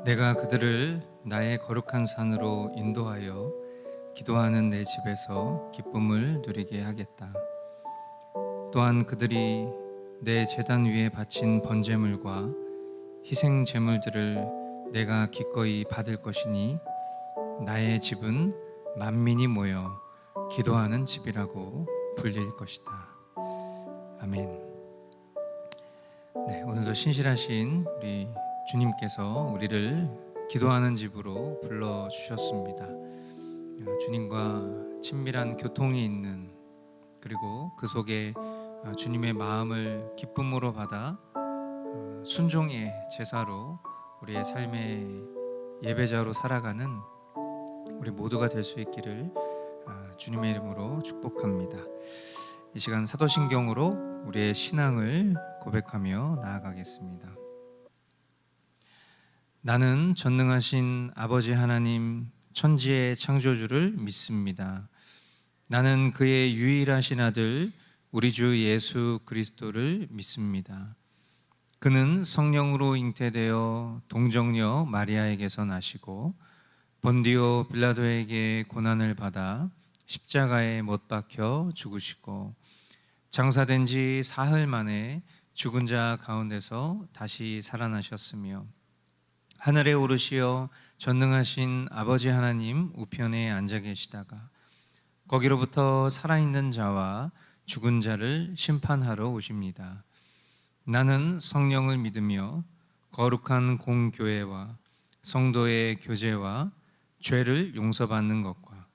내가 그들을 나의 거룩한 산으로 인도하여 기도하는 내 집에서 기쁨을 누리게 하겠다. 또한 그들이 내 제단 위에 바친 번제물과 희생 제물들을 내가 기꺼이 받을 것이니 나의 집은 만민이 모여 기도하는 집이라고 불릴 것이다. 아멘. 네, 오늘도 신실하신 우리 주님께서 우리를 기도하는 집으로 불러주셨습니다. 주님과 친밀한 교통이 있는, 그리고 그 속에 주님의 마음을 기쁨으로 받아 순종의 제사로 우리의 삶의 예배자로 살아가는 우리 모두가 될 수 있기를 주님의 이름으로 축복합니다. 이 시간 사도신경으로 우리의 신앙을 고백하며 나아가겠습니다. 나는 전능하신 아버지 하나님, 천지의 창조주를 믿습니다. 나는 그의 유일하신 아들 우리 주 예수 그리스도를 믿습니다. 그는 성령으로 잉태되어 동정녀 마리아에게서 나시고 본디오 빌라도에게 고난을 받아 십자가에 못 박혀 죽으시고 장사된 지 사흘 만에 죽은 자 가운데서 다시 살아나셨으며 하늘에 오르시어 전능하신 아버지 하나님 우편에 앉아 계시다가 거기로부터 살아있는 자와 죽은 자를 심판하러 오십니다. 나는 성령을 믿으며 거룩한 공교회와 성도의 교제와 죄를 용서받는 것과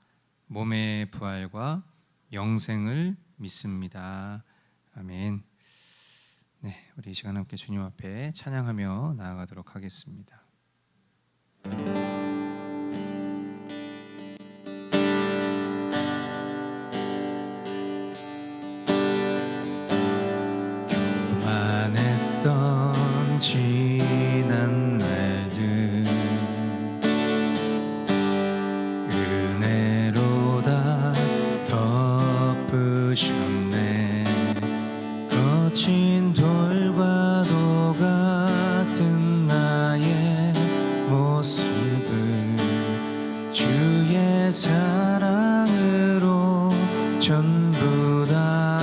몸의 부활과 영생을 믿습니다. 아멘. 네, 우리 이 시간 함께 주님 앞에 찬양하며 나아가도록 하겠습니다. 교만했던 지난 날들 은혜로 다 덮으셨네. 거친 돌과도 같은 나의 모습을 주의 사랑으로 전부 다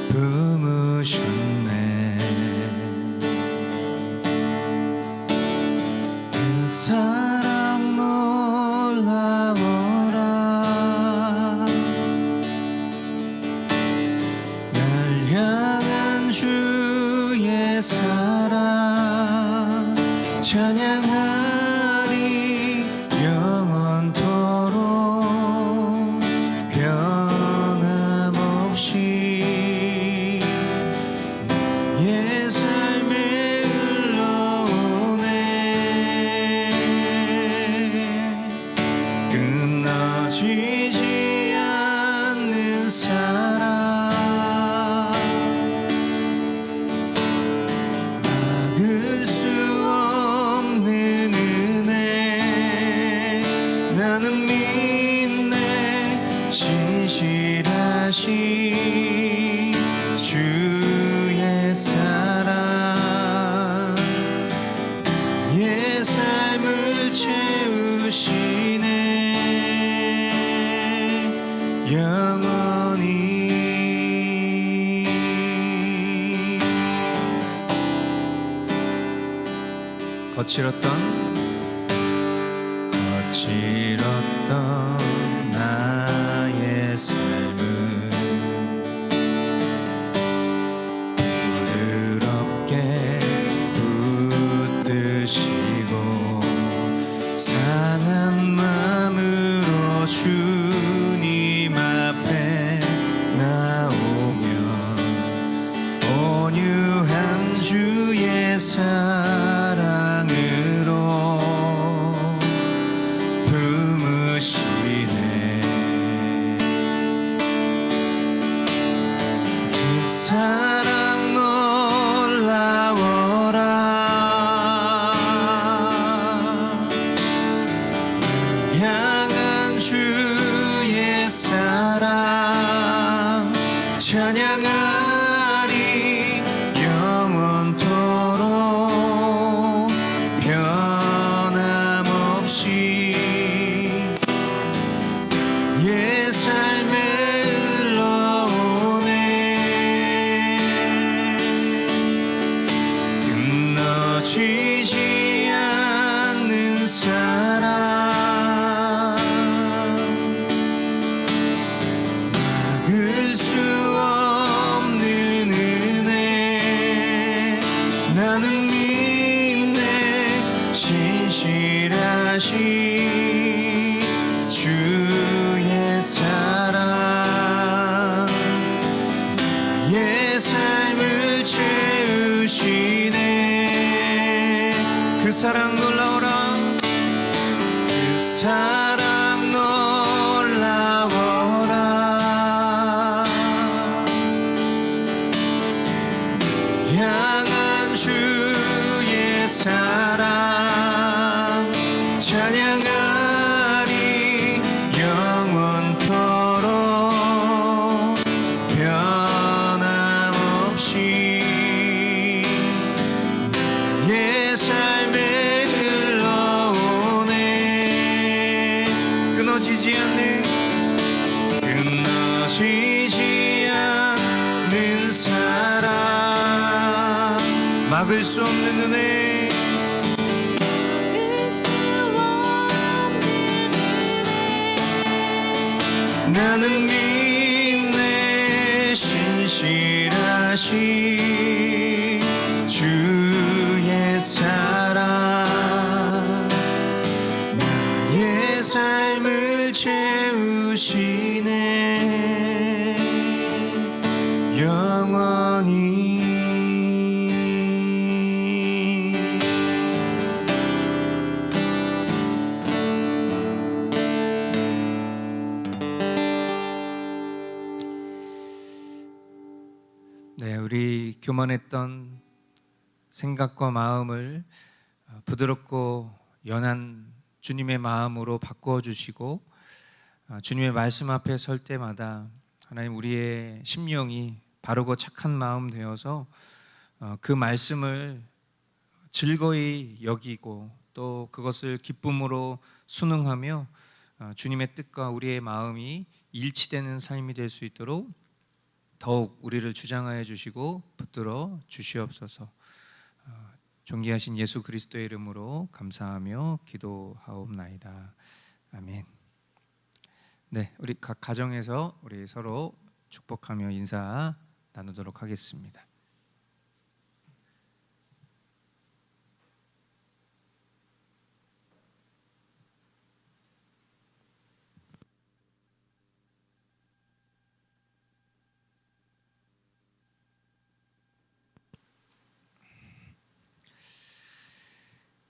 품으셨네. 그 사랑 놀라워라. 날 향한 주의 사랑 찬양하리 영원토록 변함없이 내 삶에 흘러오네. 끊어지지 않는 사랑 막을 수 없는 은혜. 나는 믿네 신실하신 주의 사랑 내 삶을 채우시네 영원히. 거칠었던 나의 삶을 부드럽게 붙드시고 상한 마음으로 주님 앞에 나오면 온유한 주의 사랑으로 품으시 끊어지지 않는 사랑 막을 수 없는 은혜 나는 믿네 진실하신 주의 사랑 나의 삶을 채우시네 그 사랑 놀라워라 그 사랑 놀라워라 향한 주의 사랑 찬양하리 영원토록 변함없이 내 삶에 흘러오네 끊어지지 않는 사랑 막을 수 없는 은혜 나는 믿네 신실하신 주의 사랑 나의 삶을 채우시네 영원히 네, 우리 교만했던 생각과 마음을 부드럽고 연한 주님의 마음으로 바꾸어 주시고 주님의 말씀 앞에 설 때마다 하나님 우리의 심령이 바르고 착한 마음 되어서 그 말씀을 즐거이 여기고 또 그것을 기쁨으로 순응하며 주님의 뜻과 우리의 마음이 일치되는 삶이 될 수 있도록 더욱 우리를 주장하여 주시고 붙들어 주시옵소서. 존귀하신 예수 그리스도의 이름으로 감사하며 기도하옵나이다. 아멘. 네, 우리 각 가정에서 우리 서로 축복하며 인사 나누도록 하겠습니다.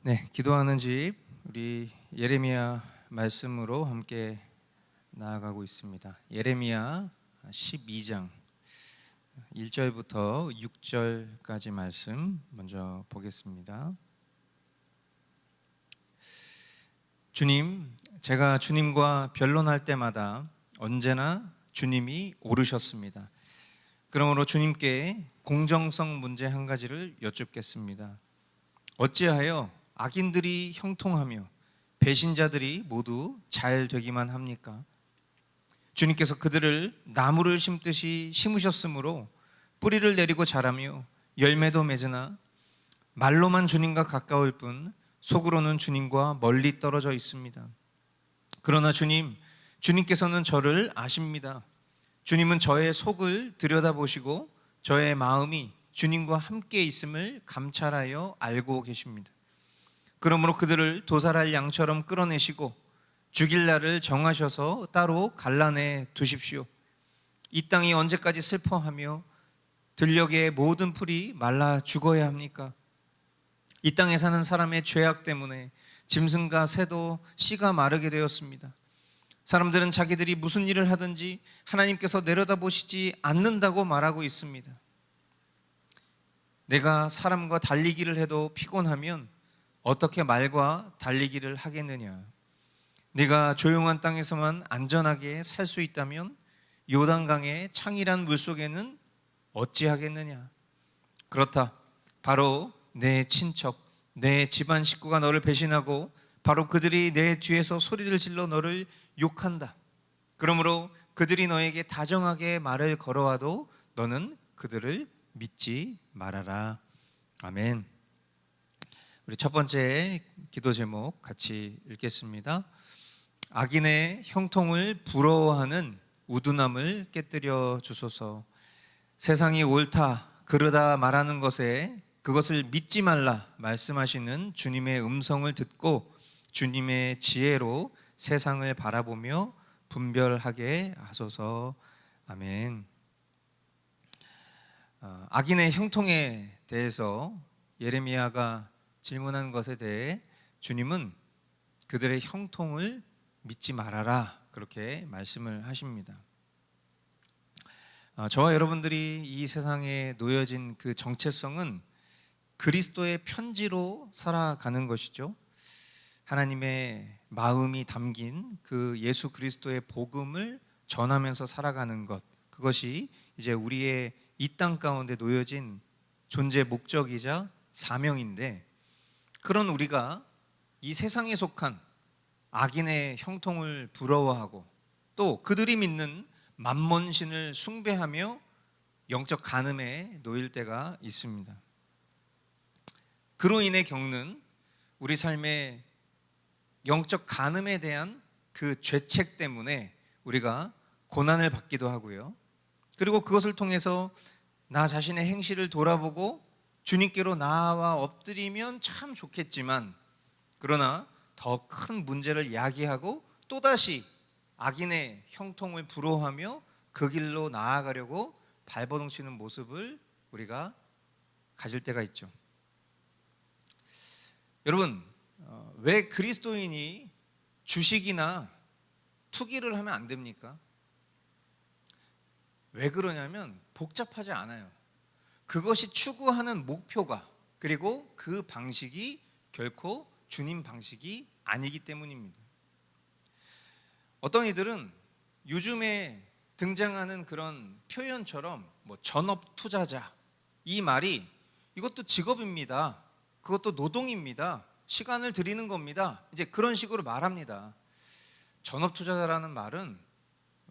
네, 기도하는 집 우리 예레미야 말씀으로 함께 나아가고 있습니다. 예레미야 12장 1절부터 6절까지 말씀 먼저 보겠습니다. 주님, 제가 주님과 변론할 때마다 언제나 주님이 옳으셨습니다. 그러므로 주님께 공정성 문제 한 가지를 여쭙겠습니다. 어찌하여 악인들이 형통하며 배신자들이 모두 잘 되기만 합니까? 주님께서 그들을 나무를 심듯이 심으셨으므로 뿌리를 내리고 자라며 열매도 맺으나 말로만 주님과 가까울 뿐 속으로는 주님과 멀리 떨어져 있습니다. 그러나 주님께서는 저를 아십니다. 주님은 저의 속을 들여다보시고 저의 마음이 주님과 함께 있음을 감찰하여 알고 계십니다. 그러므로 그들을 도살할 양처럼 끌어내시고 죽일 날을 정하셔서 따로 갈라내 두십시오. 이 땅이 언제까지 슬퍼하며 들녘의 모든 풀이 말라 죽어야 합니까? 이 땅에 사는 사람의 죄악 때문에 짐승과 새도 씨가 마르게 되었습니다. 사람들은 자기들이 무슨 일을 하든지 하나님께서 내려다보시지 않는다고 말하고 있습니다. 내가 사람과 달리기를 해도 피곤하면 어떻게 말과 달리기를 하겠느냐? 네가 조용한 땅에서만 안전하게 살 수 있다면 요단강의 창이란 물속에는 어찌하겠느냐? 그렇다. 바로 내 친척, 내 집안 식구가 너를 배신하고 바로 그들이 내 뒤에서 소리를 질러 너를 욕한다. 그러므로 그들이 너에게 다정하게 말을 걸어와도 너는 그들을 믿지 말아라. 아멘. 우리 첫 번째 기도 제목 같이 읽겠습니다. 악인의 형통을 부러워하는 우둔함을 깨뜨려 주소서. 세상이 옳다 그르다 말하는 것에 그것을 믿지 말라 말씀하시는 주님의 음성을 듣고 주님의 지혜로 세상을 바라보며 분별하게 하소서. 아멘. 악인의 형통에 대해서 예레미야가 질문한 것에 대해 주님은 그들의 형통을 믿지 말아라 그렇게 말씀을 하십니다. 저와 여러분들이 이 세상에 놓여진 그 정체성은 그리스도의 편지로 살아가는 것이죠. 하나님의 마음이 담긴 그 예수 그리스도의 복음을 전하면서 살아가는 것, 그것이 이제 우리의 이 땅 가운데 놓여진 존재 목적이자 사명인데, 그런 우리가 이 세상에 속한 악인의 형통을 부러워하고 또 그들이 믿는 만몬신을 숭배하며 영적 간음에 놓일 때가 있습니다. 그로 인해 겪는 우리 삶의 영적 간음에 대한 그 죄책 때문에 우리가 고난을 받기도 하고요. 그리고 그것을 통해서 나 자신의 행실을 돌아보고 주님께로 나아와 엎드리면 참 좋겠지만, 그러나 더 큰 문제를 야기하고 또다시 악인의 형통을 부러워하며 그 길로 나아가려고 발버둥치는 모습을 우리가 가질 때가 있죠. 여러분, 왜 그리스도인이 주식이나 투기를 하면 안 됩니까? 왜 그러냐면 복잡하지 않아요. 그것이 추구하는 목표가, 그리고 그 방식이 결코 주님 방식이 아니기 때문입니다. 어떤 이들은 요즘에 등장하는 그런 표현처럼 전업 투자자, 이 말이 이것도 직업입니다. 그것도 노동입니다. 시간을 드리는 겁니다. 이제 그런 식으로 말합니다. 전업 투자자라는 말은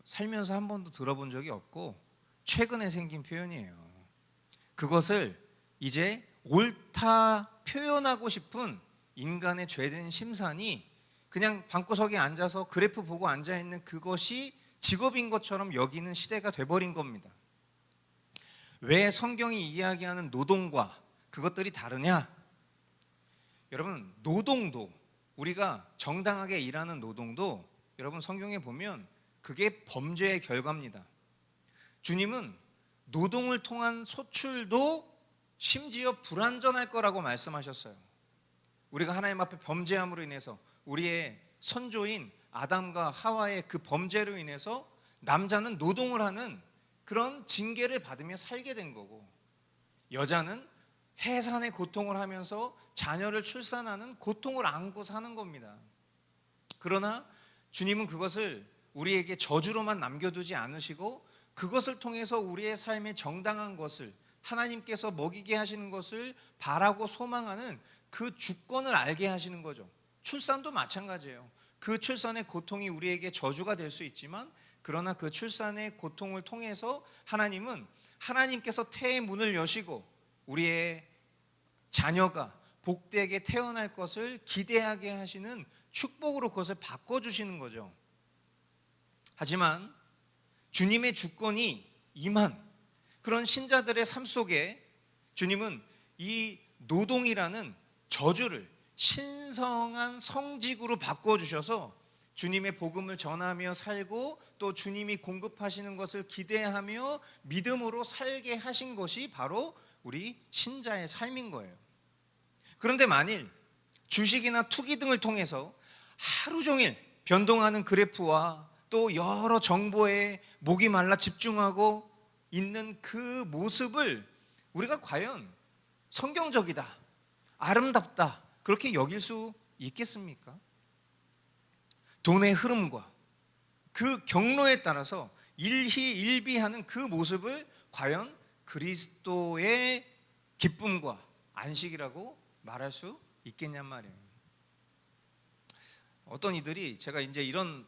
살면서 한 번도 들어본 적이 없고 최근에 생긴 표현이에요. 그것을 이제 옳다 표현하고 싶은 인간의 죄된 심산이 그냥 방구석에 앉아서 그래프 보고 앉아있는 그것이 직업인 것처럼 여기는 시대가 돼버린 겁니다. 왜 성경이 이야기하는 노동과 그것들이 다르냐? 여러분, 노동도, 우리가 정당하게 일하는 노동도 여러분 성경에 보면 그게 범죄의 결과입니다. 주님은 노동을 통한 소출도 심지어 불완전할 거라고 말씀하셨어요. 우리가 하나님 앞에 범죄함으로 인해서 우리의 선조인 아담과 하와의 그 범죄로 인해서 남자는 노동을 하는 그런 징계를 받으며 살게 된 거고, 여자는 해산의 고통을 하면서 자녀를 출산하는 고통을 안고 사는 겁니다. 그러나 주님은 그것을 우리에게 저주로만 남겨두지 않으시고 그것을 통해서 우리의 삶의 정당한 것을, 하나님께서 먹이게 하시는 것을 바라고 소망하는 그 주권을 알게 하시는 거죠. 출산도 마찬가지예요. 그 출산의 고통이 우리에게 저주가 될 수 있지만, 그러나 그 출산의 고통을 통해서 하나님은 하나님께서 태의 문을 여시고 우리의 자녀가 복되게 태어날 것을 기대하게 하시는 축복으로 그것을 바꿔주시는 거죠. 하지만 주님의 주권이 임한 그런 신자들의 삶 속에 주님은 이 노동이라는 저주를 신성한 성직으로 바꿔주셔서 주님의 복음을 전하며 살고 또 주님이 공급하시는 것을 기대하며 믿음으로 살게 하신 것이 바로 우리 신자의 삶인 거예요. 그런데 만일 주식이나 투기 등을 통해서 하루 종일 변동하는 그래프와 또 여러 정보에 목이 말라 집중하고 있는 그 모습을 우리가 과연 성경적이다, 아름답다 그렇게 여길 수 있겠습니까? 돈의 흐름과 그 경로에 따라서 일희일비하는 그 모습을 과연 그리스도의 기쁨과 안식이라고 말할 수 있겠냔 말이에요. 어떤 이들이, 제가 이제 이런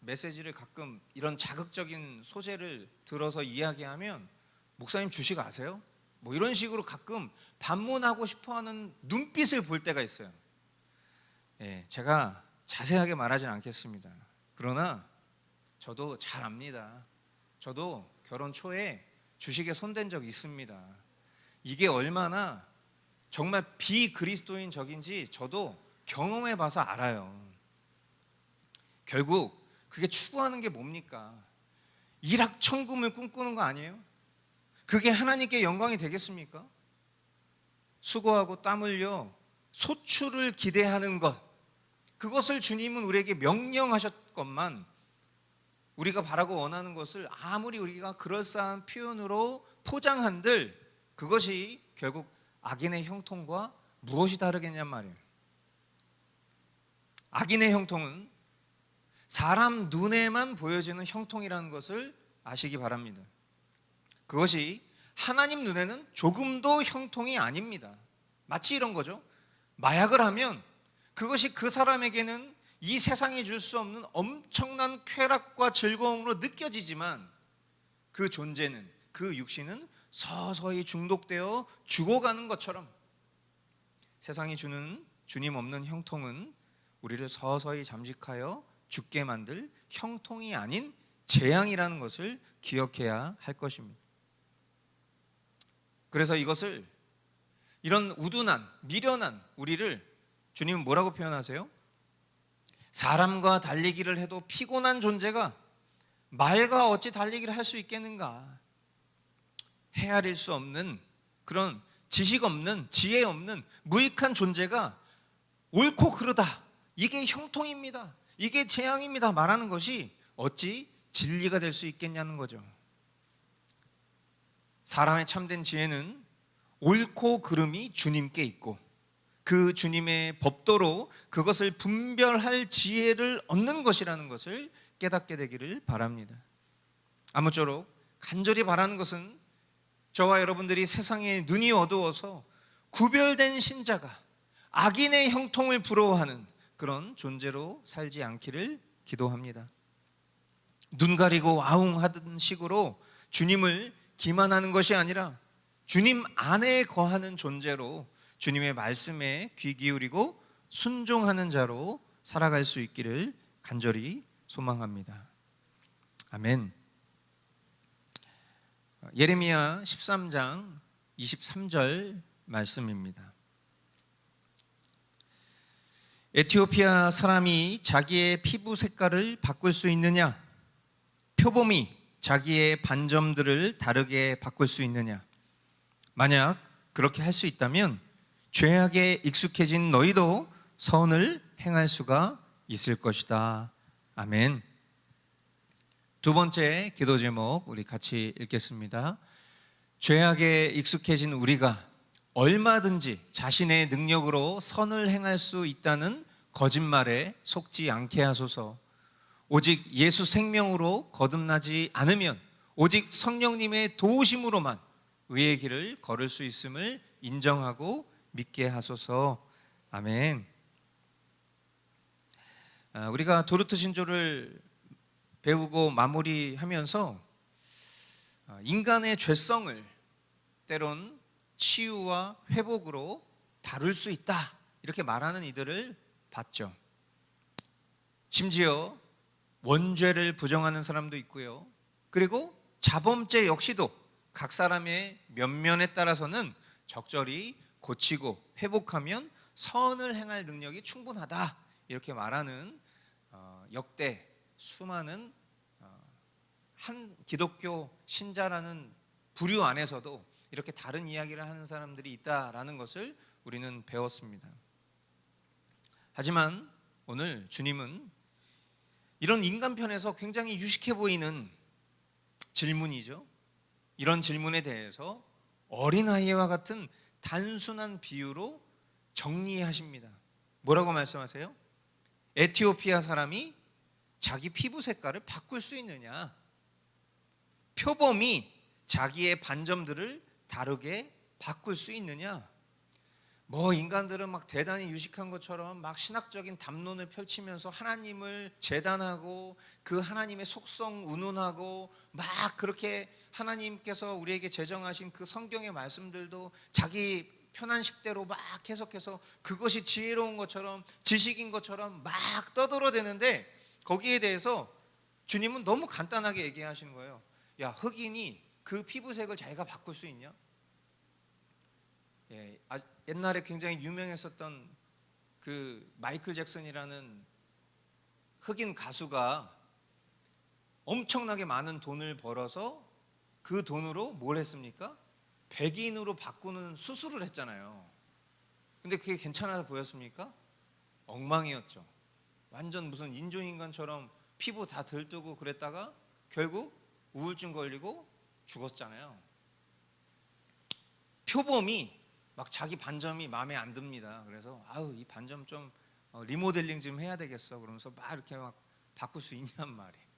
메시지를 가끔 이런 자극적인 소재를 들어서 이야기하면, 목사님 주식 아세요? 뭐 이런 식으로 가끔 반문하고 싶어하는 눈빛을 볼 때가 있어요. 예, 제가 자세하게 말하진 않겠습니다. 그러나 저도 잘 압니다. 저도 결혼 초에 주식에 손댄 적 있습니다. 이게 얼마나 정말 비그리스도인적인지 저도 경험해 봐서 알아요. 결국 그게 추구하는 게 뭡니까? 일확천금을 꿈꾸는 거 아니에요? 그게 하나님께 영광이 되겠습니까? 수고하고 땀 흘려 소출을 기대하는 것, 그것을 주님은 우리에게 명령하셨건만 우리가 바라고 원하는 것을 아무리 우리가 그럴싸한 표현으로 포장한들 그것이 결국 악인의 형통과 무엇이 다르겠냔 말이에요. 악인의 형통은 사람 눈에만 보여지는 형통이라는 것을 아시기 바랍니다. 그것이 하나님 눈에는 조금도 형통이 아닙니다. 마치 이런 거죠. 마약을 하면 그것이 그 사람에게는 이 세상이 줄 수 없는 엄청난 쾌락과 즐거움으로 느껴지지만 그 존재는, 그 육신은 서서히 중독되어 죽어가는 것처럼 세상이 주는 주님 없는 형통은 우리를 서서히 잠식하여 죽게 만들 형통이 아닌 재앙이라는 것을 기억해야 할 것입니다. 그래서 이것을, 이런 우둔한, 미련한 우리를 주님은 뭐라고 표현하세요? 사람과 달리기를 해도 피곤한 존재가 말과 어찌 달리기를 할 수 있겠는가? 헤아릴 수 없는 그런 지식 없는, 지혜 없는 무익한 존재가 옳고 그르다, 이게 형통입니다, 이게 재앙입니다 말하는 것이 어찌 진리가 될 수 있겠냐는 거죠. 사람의 참된 지혜는 옳고 그름이 주님께 있고 그 주님의 법도로 그것을 분별할 지혜를 얻는 것이라는 것을 깨닫게 되기를 바랍니다. 아무쪼록 간절히 바라는 것은 저와 여러분들이 세상에 눈이 어두워서 구별된 신자가 악인의 형통을 부러워하는 그런 존재로 살지 않기를 기도합니다. 눈 가리고 아웅하던 식으로 주님을 기만하는 것이 아니라 주님 안에 거하는 존재로 주님의 말씀에 귀 기울이고 순종하는 자로 살아갈 수 있기를 간절히 소망합니다. 아멘. 예레미야 13장 23절 말씀입니다. 에티오피아 사람이 자기의 피부 색깔을 바꿀 수 있느냐? 표범이 자기의 반점들을 다르게 바꿀 수 있느냐? 만약 그렇게 할 수 있다면 죄악에 익숙해진 너희도 선을 행할 수가 있을 것이다. 아멘. 두 번째 기도 제목 우리 같이 읽겠습니다. 죄악에 익숙해진 우리가 얼마든지 자신의 능력으로 선을 행할 수 있다는 거짓말에 속지 않게 하소서. 오직 예수 생명으로 거듭나지 않으면 오직 성령님의 도우심으로만 의의 길을 걸을 수 있음을 인정하고 믿게 하소서. 아멘. 우리가 도르트 신조를 배우고 마무리하면서 인간의 죄성을 때론 치유와 회복으로 다룰 수 있다 이렇게 말하는 이들을 봤죠. 심지어 원죄를 부정하는 사람도 있고요. 그리고 자범죄 역시도 각 사람의 면면에 따라서는 적절히 고치고 회복하면 선을 행할 능력이 충분하다 이렇게 말하는 역대 수많은 한 기독교 신자라는 부류 안에서도 이렇게 다른 이야기를 하는 사람들이 있다라는 것을 우리는 배웠습니다. 하지만 오늘 주님은 이런 인간편에서 굉장히 유식해 보이는 질문이죠. 이런 질문에 대해서 어린아이와 같은 단순한 비유로 정리하십니다. 뭐라고 말씀하세요? 에티오피아 사람이 자기 피부 색깔을 바꿀 수 있느냐? 표범이 자기의 반점들을 다르게 바꿀 수 있느냐? 뭐 인간들은 막 대단히 유식한 것처럼 막 신학적인 담론을 펼치면서 하나님을 재단하고 그 하나님의 속성 운운하고 막 그렇게 하나님께서 우리에게 제정하신 그 성경의 말씀들도 자기 편한 식대로 막 해석해서 그것이 지혜로운 것처럼 지식인 것처럼 막 떠들어대는데, 거기에 대해서 주님은 너무 간단하게 얘기하시는 거예요. 야, 흑인이 그 피부색을 자기가 바꿀 수 있냐? 예, 옛날에 굉장히 유명했었던 그 마이클 잭슨이라는 흑인 가수가 엄청나게 많은 돈을 벌어서 그 돈으로 뭘 했습니까? 백인으로 바꾸는 수술을 했잖아요. 근데 그게 괜찮아 보였습니까? 엉망이었죠. 완전 무슨 인조인간처럼 피부 다 들뜨고 그랬다가 결국 우울증 걸리고 죽었잖아요. 표범이 막 자기 반점이 마음에 안 듭니다. 그래서 아우, 이 반점 좀 리모델링 좀 해야 되겠어 그러면서 막 이렇게 막 바꿀 수 있냔 말이에요.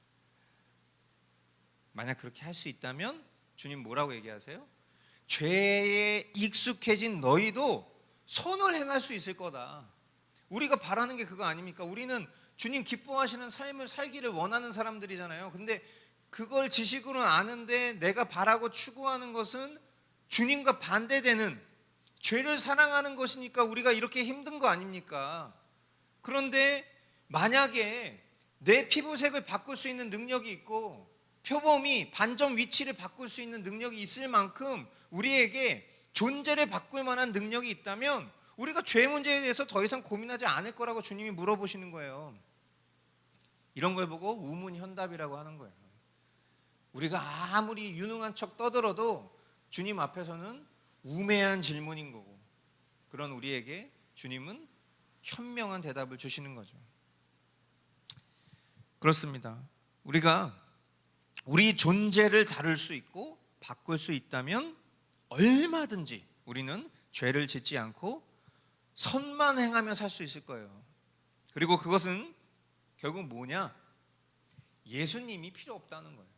만약 그렇게 할 수 있다면 주님 뭐라고 얘기하세요? 죄에 익숙해진 너희도 선을 행할 수 있을 거다. 우리가 바라는 게 그거 아닙니까? 우리는 주님 기뻐하시는 삶을 살기를 원하는 사람들이잖아요. 근데 그걸 지식으로는 아는데 내가 바라고 추구하는 것은 주님과 반대되는 죄를 사랑하는 것이니까 우리가 이렇게 힘든 거 아닙니까? 그런데 만약에 내 피부색을 바꿀 수 있는 능력이 있고 표범이 반점 위치를 바꿀 수 있는 능력이 있을 만큼 우리에게 존재를 바꿀 만한 능력이 있다면 우리가 죄 문제에 대해서 더 이상 고민하지 않을 거라고 주님이 물어보시는 거예요. 이런 걸 보고 우문현답이라고 하는 거예요. 우리가 아무리 유능한 척 떠들어도 주님 앞에서는 우매한 질문인 거고, 그런 우리에게 주님은 현명한 대답을 주시는 거죠. 그렇습니다. 우리가 우리 존재를 다룰 수 있고 바꿀 수 있다면 얼마든지 우리는 죄를 짓지 않고 선만 행하며 살 수 있을 거예요. 그리고 그것은 결국 뭐냐? 예수님이 필요 없다는 거예요.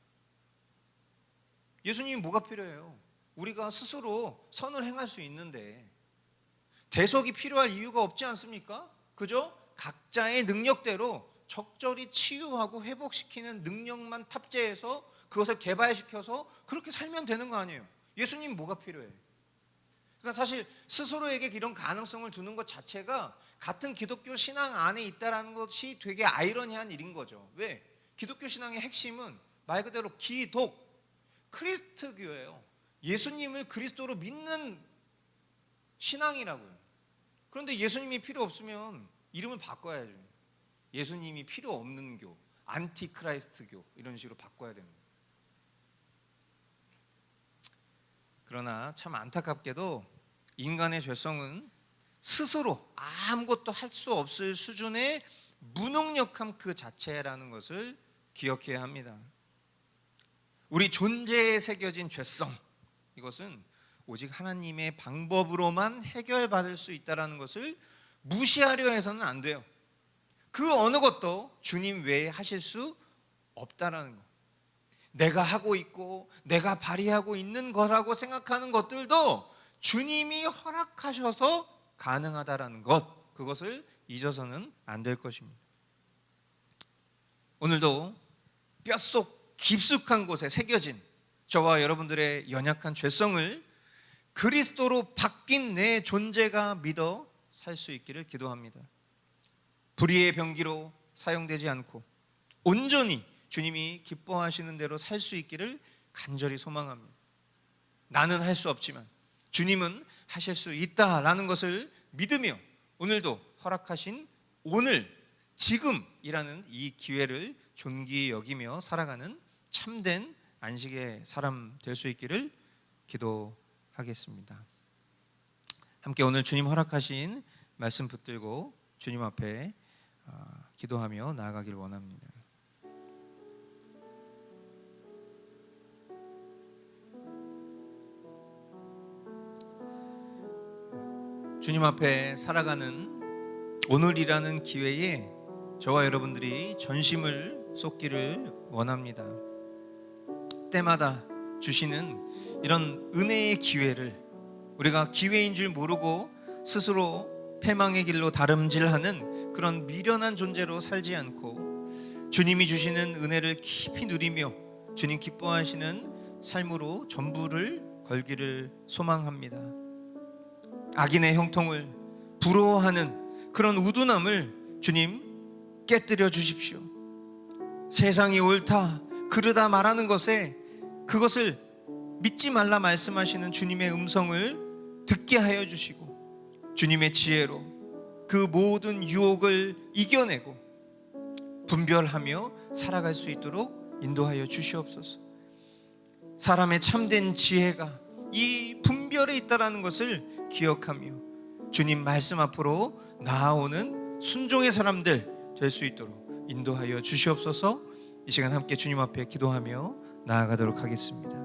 예수님이 뭐가 필요해요? 우리가 스스로 선을 행할 수 있는데 대속이 필요할 이유가 없지 않습니까? 그죠? 각자의 능력대로 적절히 치유하고 회복시키는 능력만 탑재해서 그것을 개발시켜서 그렇게 살면 되는 거 아니에요? 예수님 뭐가 필요해? 그러니까 사실 스스로에게 이런 가능성을 두는 것 자체가 같은 기독교 신앙 안에 있다는 것이 되게 아이러니한 일인 거죠. 왜? 기독교 신앙의 핵심은 말 그대로 크리스트교예요. 예수님을 그리스도로 믿는 신앙이라고요. 그런데 예수님이 필요 없으면 이름을 바꿔야죠. 예수님이 필요 없는 교, 안티크라이스트교 이런 식으로 바꿔야 됩니다. 그러나 참 안타깝게도 인간의 죄성은 스스로 아무것도 할 수 없을 수준의 무능력함 그 자체라는 것을 기억해야 합니다. 우리 존재에 새겨진 죄성, 이것은 오직 하나님의 방법으로만 해결받을 수 있다는 것을 무시하려 해서는 안 돼요. 그 어느 것도 주님 외에 하실 수 없다라는 것. 내가 하고 있고 내가 발휘하고 있는 거라고 생각하는 것들도 주님이 허락하셔서 가능하다라는 것, 그것을 잊어서는 안 될 것입니다. 오늘도 뼛속 깊숙한 곳에 새겨진 저와 여러분들의 연약한 죄성을 그리스도로 바뀐 내 존재가 믿어 살 수 있기를 기도합니다. 불의의 병기로 사용되지 않고 온전히 주님이 기뻐하시는 대로 살 수 있기를 간절히 소망합니다. 나는 할 수 없지만 주님은 하실 수 있다라는 것을 믿으며 오늘도 허락하신 오늘 지금이라는 이 기회를 존귀히 여기며 살아가는 참된 안식의 사람 될 수 있기를 기도하겠습니다. 함께 오늘 주님 허락하신 말씀 붙들고 주님 앞에 기도하며 나아가길 원합니다. 주님 앞에 살아가는 오늘이라는 기회에 저와 여러분들이 전심을 쏟기를 원합니다. 때마다 주시는 이런 은혜의 기회를 우리가 기회인 줄 모르고 스스로 패망의 길로 다름질하는 그런 미련한 존재로 살지 않고 주님이 주시는 은혜를 깊이 누리며 주님 기뻐하시는 삶으로 전부를 걸기를 소망합니다. 악인의 형통을 부러워하는 그런 우둔함을 주님 깨뜨려 주십시오. 세상이 옳다 그르다 말하는 것에 그것을 믿지 말라 말씀하시는 주님의 음성을 듣게 하여 주시고, 주님의 지혜로 그 모든 유혹을 이겨내고 분별하며 살아갈 수 있도록 인도하여 주시옵소서. 사람의 참된 지혜가 이 분별에 있다는 것을 기억하며 주님 말씀 앞으로 나아오는 순종의 사람들 될 수 있도록 인도하여 주시옵소서. 이 시간 함께 주님 앞에 기도하며 나아가도록 하겠습니다.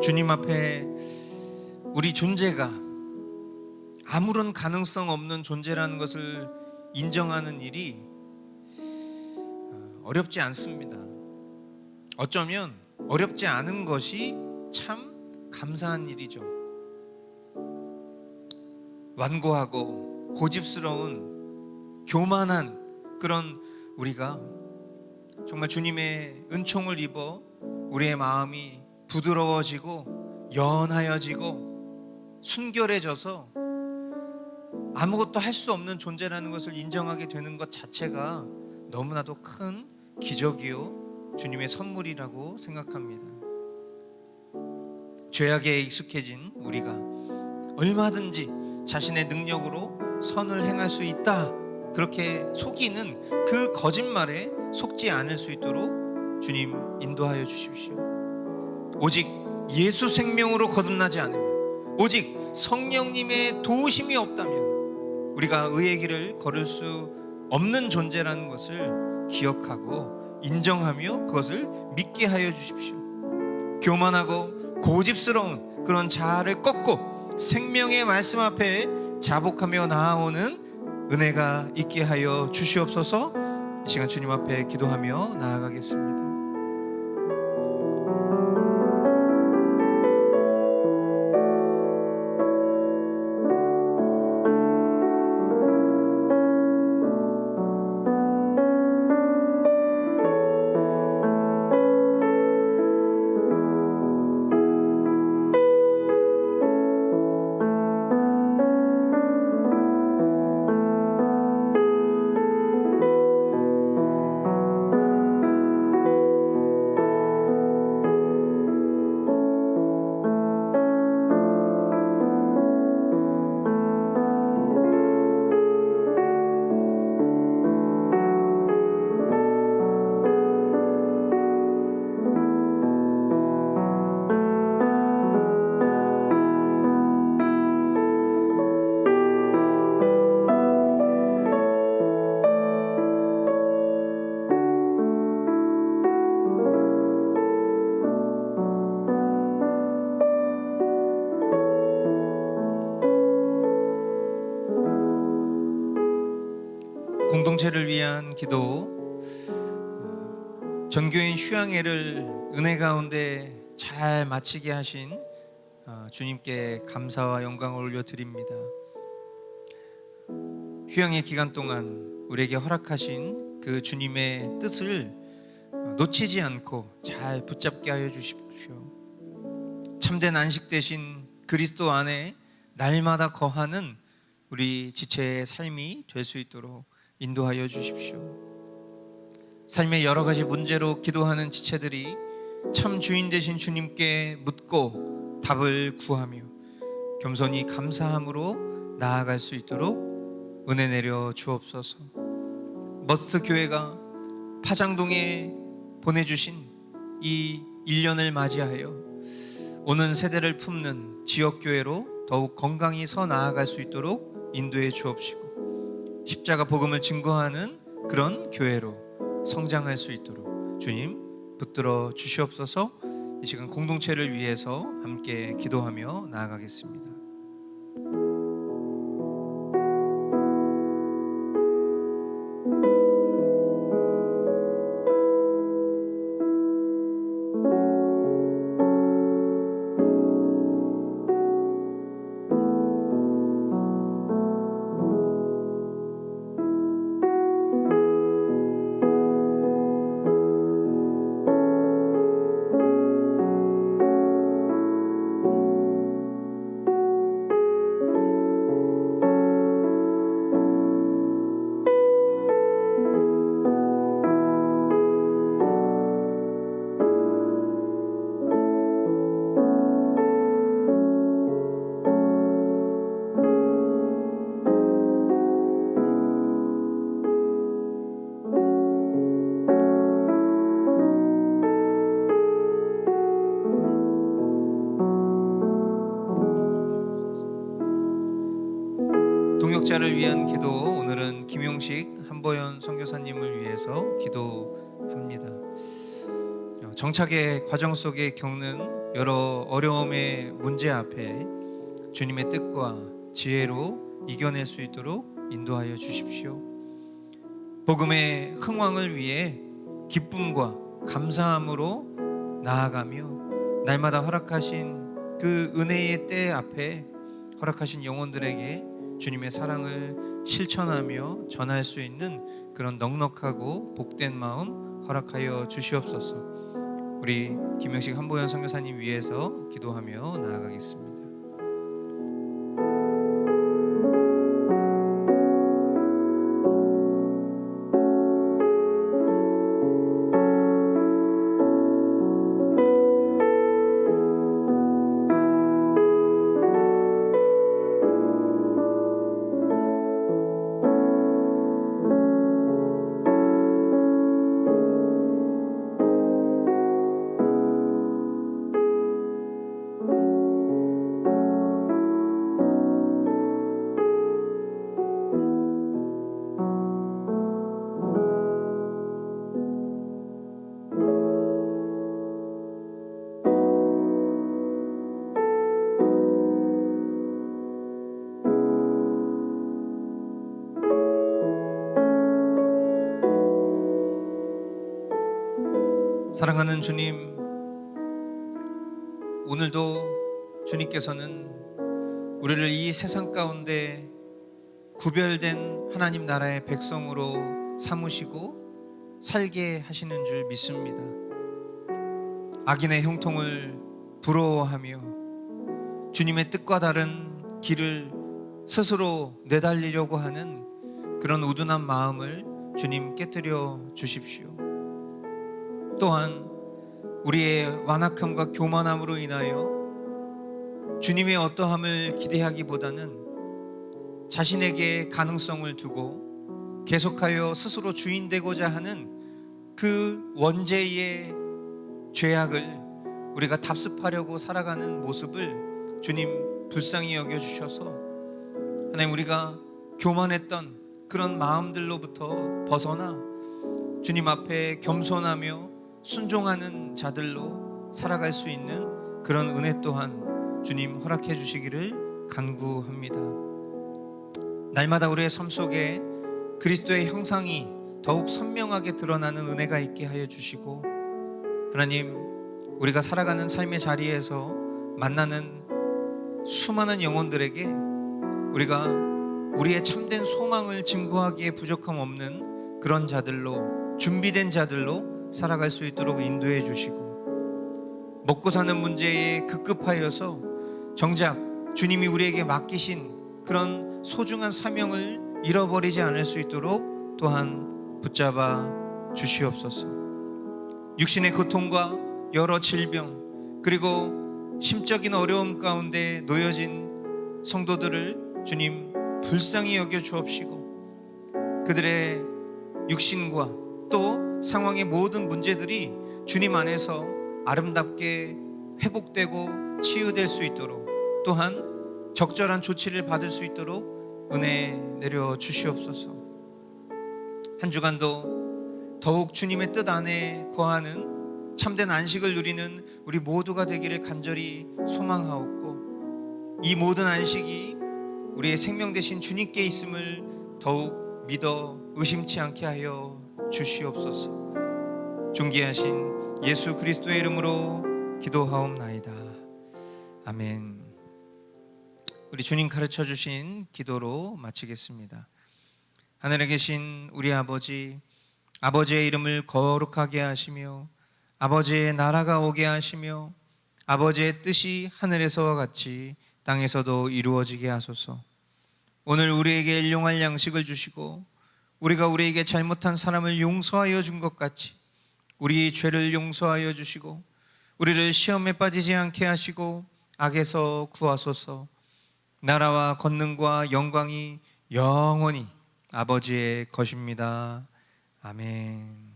주님 앞에 우리 존재가 아무런 가능성 없는 존재라는 것을 인정하는 일이 어렵지 않습니다. 어쩌면 어렵지 않은 것이 참 감사한 일이죠. 완고하고 고집스러운 교만한 그런 우리가 정말 주님의 은총을 입어 우리의 마음이 부드러워지고 연하여지고 순결해져서 아무것도 할 수 없는 존재라는 것을 인정하게 되는 것 자체가 너무나도 큰 기적이요 주님의 선물이라고 생각합니다. 죄악에 익숙해진 우리가 얼마든지 자신의 능력으로 선을 행할 수 있다 그렇게 속이는 그 거짓말에 속지 않을 수 있도록 주님 인도하여 주십시오. 오직 예수 생명으로 거듭나지 않으면, 오직 성령님의 도우심이 없다면 우리가 의의 길을 걸을 수 없는 존재라는 것을 기억하고 인정하며 그것을 믿게 하여 주십시오. 교만하고 고집스러운 그런 자아를 꺾고 생명의 말씀 앞에 자복하며 나아오는 은혜가 있게 하여 주시옵소서. 이 시간 주님 앞에 기도하며 나아가겠습니다. 공동체를 위한 기도, 전교인 휴양회를 은혜 가운데 잘 마치게 하신 주님께 감사와 영광을 올려드립니다. 휴양의 기간 동안 우리에게 허락하신 그 주님의 뜻을 놓치지 않고 잘 붙잡게 하여 주십시오. 참된 안식 대신 그리스도 안에 날마다 거하는 우리 지체의 삶이 될 수 있도록 인도하여 주십시오. 삶의 여러 가지 문제로 기도하는 지체들이 참 주인 되신 주님께 묻고 답을 구하며 겸손히 감사함으로 나아갈 수 있도록 은혜 내려 주옵소서. 머스트 교회가 파장동에 보내주신 이 1년을 맞이하여 오는 세대를 품는 지역교회로 더욱 건강히 서 나아갈 수 있도록 인도해 주옵시고, 십자가 복음을 증거하는 그런 교회로 성장할 수 있도록 주님 붙들어 주시옵소서. 이 시간 공동체를 위해서 함께 기도하며 나아가겠습니다. 동역자를 위한 기도, 오늘은 김용식 한보연 선교사님을 위해서 기도합니다. 정착의 과정 속에 겪는 여러 어려움의 문제 앞에 주님의 뜻과 지혜로 이겨낼 수 있도록 인도하여 주십시오. 복음의 흥왕을 위해 기쁨과 감사함으로 나아가며 날마다 허락하신 그 은혜의 때 앞에 허락하신 영혼들에게 주님의 사랑을 실천하며 전할 수 있는 그런 넉넉하고 복된 마음 허락하여 주시옵소서. 우리 김영식 한보연 선교사님 위해서 기도하며 나아가겠습니다. 사랑하는 주님, 오늘도 주님께서는 우리를 이 세상 가운데 구별된 하나님 나라의 백성으로 삼으시고 살게 하시는 줄 믿습니다. 악인의 형통을 부러워하며 주님의 뜻과 다른 길을 스스로 내달리려고 하는 그런 우둔한 마음을 주님 깨뜨려 주십시오. 또한 우리의 완악함과 교만함으로 인하여 주님의 어떠함을 기대하기보다는 자신에게 가능성을 두고 계속하여 스스로 주인 되고자 하는 그 원죄의 죄악을 우리가 답습하려고 살아가는 모습을 주님 불쌍히 여겨주셔서 하나님, 우리가 교만했던 그런 마음들로부터 벗어나 주님 앞에 겸손하며 순종하는 자들로 살아갈 수 있는 그런 은혜 또한 주님 허락해 주시기를 간구합니다. 날마다 우리의 삶 속에 그리스도의 형상이 더욱 선명하게 드러나는 은혜가 있게 하여 주시고, 하나님, 우리가 살아가는 삶의 자리에서 만나는 수많은 영혼들에게 우리가 우리의 참된 소망을 증거하기에 부족함 없는 그런 자들로, 준비된 자들로 살아갈 수 있도록 인도해 주시고, 먹고 사는 문제에 급급하여서 정작 주님이 우리에게 맡기신 그런 소중한 사명을 잃어버리지 않을 수 있도록 또한 붙잡아 주시옵소서. 육신의 고통과 여러 질병, 그리고 심적인 어려움 가운데 놓여진 성도들을 주님 불쌍히 여겨 주옵시고, 그들의 육신과 또 상황의 모든 문제들이 주님 안에서 아름답게 회복되고 치유될 수 있도록, 또한 적절한 조치를 받을 수 있도록 은혜 내려 주시옵소서. 한 주간도 더욱 주님의 뜻 안에 거하는 참된 안식을 누리는 우리 모두가 되기를 간절히 소망하옵고, 이 모든 안식이 우리의 생명 되신 주님께 있음을 더욱 믿어 의심치 않게 하여 주시옵소서. 존귀하신 예수 그리스도의 이름으로 기도하옵나이다. 아멘. 우리 주님 가르쳐 주신 기도로 마치겠습니다. 하늘에 계신 우리 아버지, 아버지의 이름을 거룩하게 하시며 아버지의 나라가 오게 하시며 아버지의 뜻이 하늘에서와 같이 땅에서도 이루어지게 하소서. 오늘 우리에게 일용할 양식을 주시고 우리가 우리에게 잘못한 사람을 용서하여 준 것 같이 우리 죄를 용서하여 주시고 우리를 시험에 빠지지 않게 하시고 악에서 구하소서. 나라와 권능과 영광이 영원히 아버지의 것입니다. 아멘.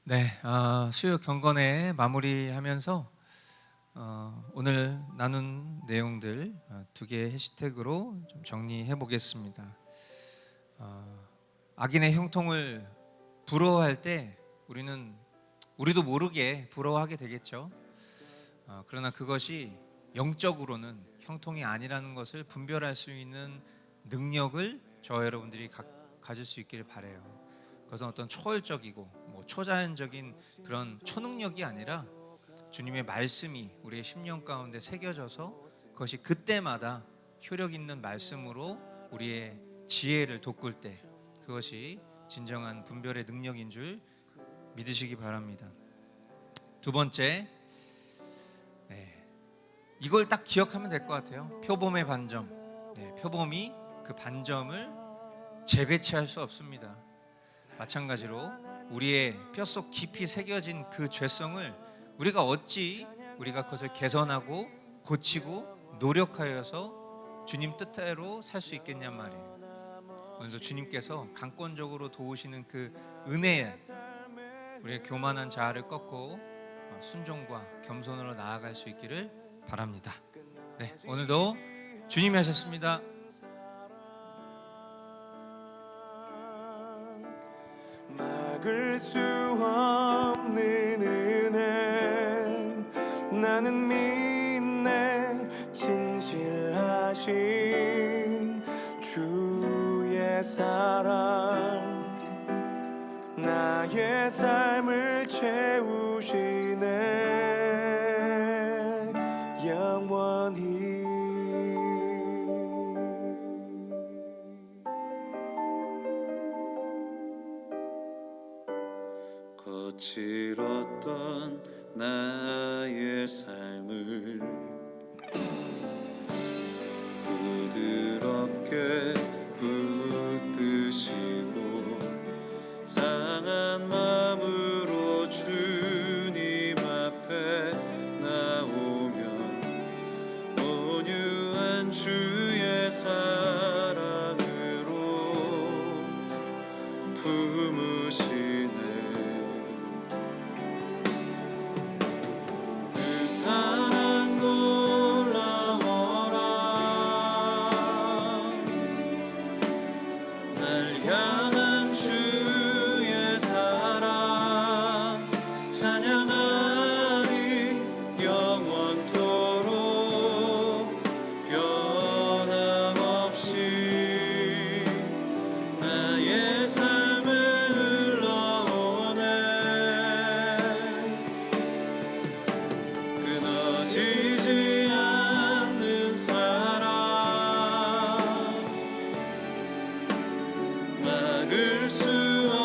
네, 수요 경건회 마무리하면서 오늘 나눈 내용들 두 개의 해시태그로 좀 정리해 보겠습니다. 악인의 형통을 부러워할 때 우리도 모르게 부러워하게 되겠죠. 그러나 그것이 영적으로는 형통이 아니라는 것을 분별할 수 있는 능력을 저와 여러분들이 가질 수 있기를 바라요. 그것은 어떤 초월적이고 초자연적인 그런 초능력이 아니라 주님의 말씀이 우리의 심령 가운데 새겨져서 그것이 그때마다 효력 있는 말씀으로 우리의 지혜를 돋굴 때 그것이 진정한 분별의 능력인 줄 믿으시기 바랍니다. 두 번째, 이걸 딱 기억하면 될 것 같아요. 표범의 반점. 표범이 그 반점을 재배치할 수 없습니다. 마찬가지로 우리의 뼛속 깊이 새겨진 그 죄성을 우리가 어찌 우리가 그것을 개선하고 고치고 노력하여서 주님 뜻대로 살 수 있겠냔 말이에요. 오늘도 주님께서 강권적으로 도우시는 그 은혜에 우리의 교만한 자아를 꺾고 순종과 겸손으로 나아갈 수 있기를 바랍니다. 네, 오늘도 주님이 하셨습니다. 막을 수 없는 은혜, 나는 믿네 진실하신 주의 사랑, 나의 삶을 채우시네 영원히. 거칠었던 나의 삶을 부드럽게 붙드시고 상한 마음으로 주님 앞에 나오면 온유한 주의 사랑으로 품으시네. 그 사랑 놀라워라. 날 향한 주의 사랑 찬양하리 영원토록 변함없이. 나의 삶을 흘러 수